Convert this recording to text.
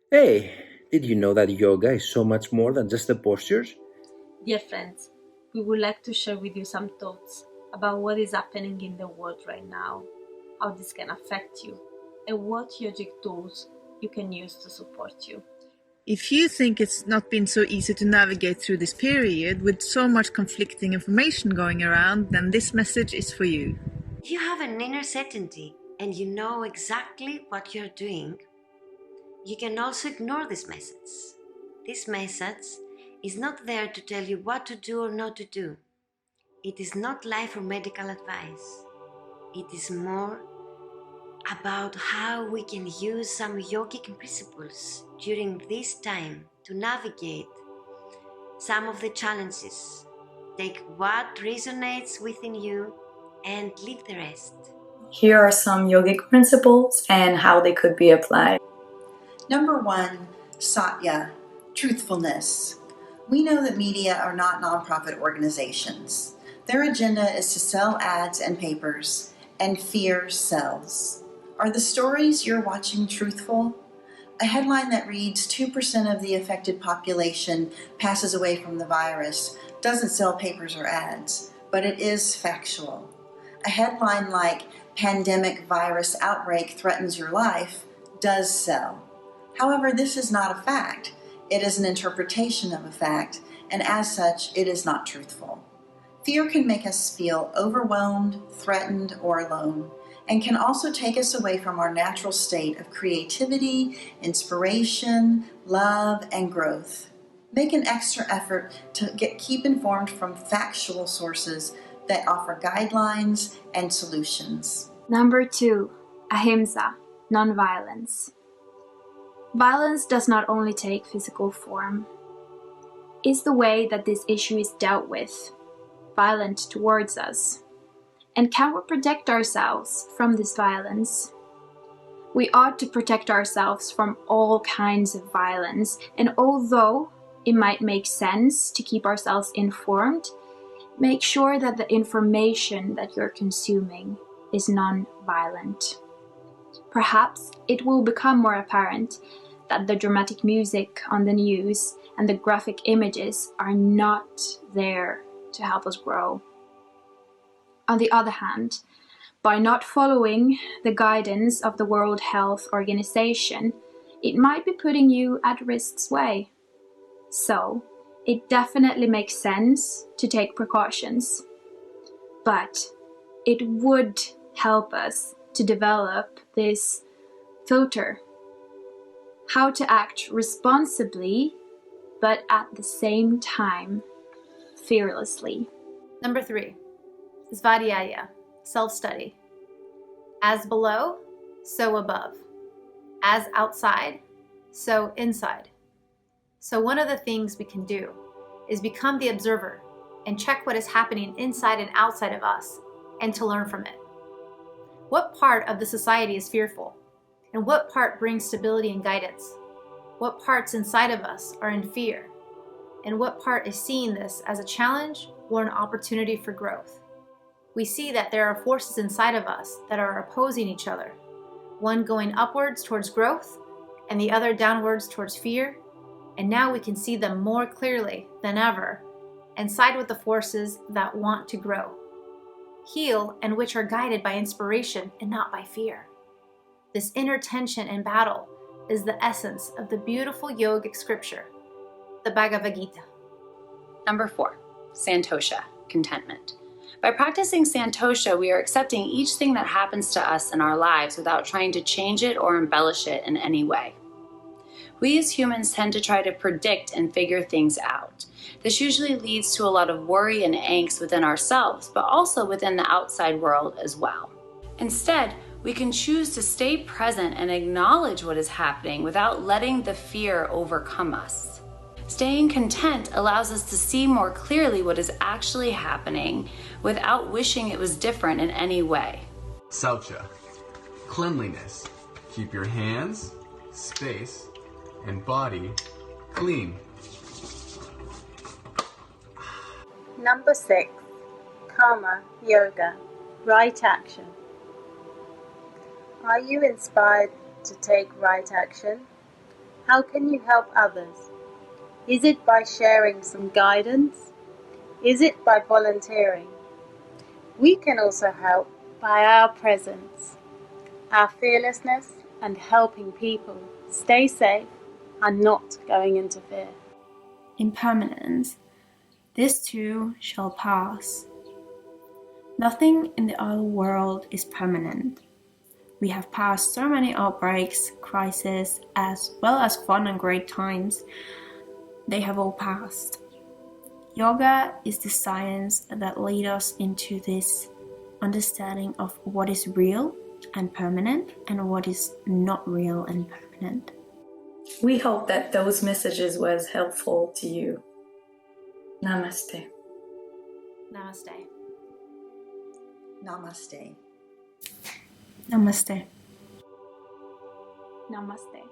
Hey, did you know that yoga is so much more than just the postures? Dear friends, we would like to share with you some thoughts about what is happening in the world right now, how this can affect you, and what yogic tools you can use to support you. If you think it's not been so easy to navigate through this period with so much conflicting information going around, then this message is for you. If you have an inner certainty and you know exactly what you're doing, you can also ignore this message. This message is not there to tell you what to do or not to do. It is not life or medical advice. It is more about how we can use some yogic principles during this time to navigate some of the challenges. Take what resonates within you and leave the rest. Here are some yogic principles and how they could be applied. Number 1, Satya, truthfulness. We know that media are not nonprofit organizations. Their agenda is to sell ads and papers, and fear sells. Are the stories you're watching truthful? A headline that reads 2% of the affected population passes away from the virus doesn't sell papers or ads, but it is factual. A headline like pandemic virus outbreak threatens your life does sell. However, this is not a fact. It is an interpretation of a fact, and as such, it is not truthful. Fear can make us feel overwhelmed, threatened, or alone, and can also take us away from our natural state of creativity, inspiration, love, and growth. Make an extra effort to keep informed from factual sources that offer guidelines and solutions. Number 2, ahimsa, nonviolence. Violence does not only take physical form. Is the way that this issue is dealt with violent towards us? And can we protect ourselves from this violence? We ought to protect ourselves from all kinds of violence, and although it might make sense to keep ourselves informed, make sure that the information that you're consuming is non-violent. Perhaps it will become more apparent that the dramatic music on the news and the graphic images are not there to help us grow. On the other hand, by not following the guidance of the World Health Organization, it might be putting you at risk's way. So, it definitely makes sense to take precautions. But it would help us to develop this filter. How to act responsibly, but at the same time, fearlessly. Number 3, svadhyaya, self-study. As below, so above. As outside, so inside. So one of the things we can do is become the observer and check what is happening inside and outside of us and to learn from it. What part of the society is fearful? And what part brings stability and guidance? What parts inside of us are in fear? And what part is seeing this as a challenge or an opportunity for growth? We see that there are forces inside of us that are opposing each other, one going upwards towards growth and the other downwards towards fear, and now we can see them more clearly than ever and side with the forces that want to grow, heal, and which are guided by inspiration and not by fear. This inner tension and battle is the essence of the beautiful yogic scripture, the Bhagavad Gita. Number 4, santosha, contentment. By practicing santosha, we are accepting each thing that happens to us in our lives without trying to change it or embellish it in any way. We as humans tend to try to predict and figure things out. This usually leads to a lot of worry and angst within ourselves, but also within the outside world as well. Instead, we can choose to stay present and acknowledge what is happening without letting the fear overcome us. Staying content allows us to see more clearly what is actually happening without wishing it was different in any way. Saucha, cleanliness. Keep your hands, space, and body clean. Number 6, karma, yoga, right action. Are you inspired to take right action? How can you help others? Is it by sharing some guidance? Is it by volunteering? We can also help by our presence, our fearlessness, and helping people stay safe and not going into fear. Impermanence. This too shall pass. Nothing in the other world is permanent. We have passed so many outbreaks, crises, as well as fun and great times. They have all passed. Yoga is the science that leads us into this understanding of what is real and permanent and what is not real and permanent. We hope that those messages was helpful to you. Namaste. Namaste. Namaste. Namaste. Namaste.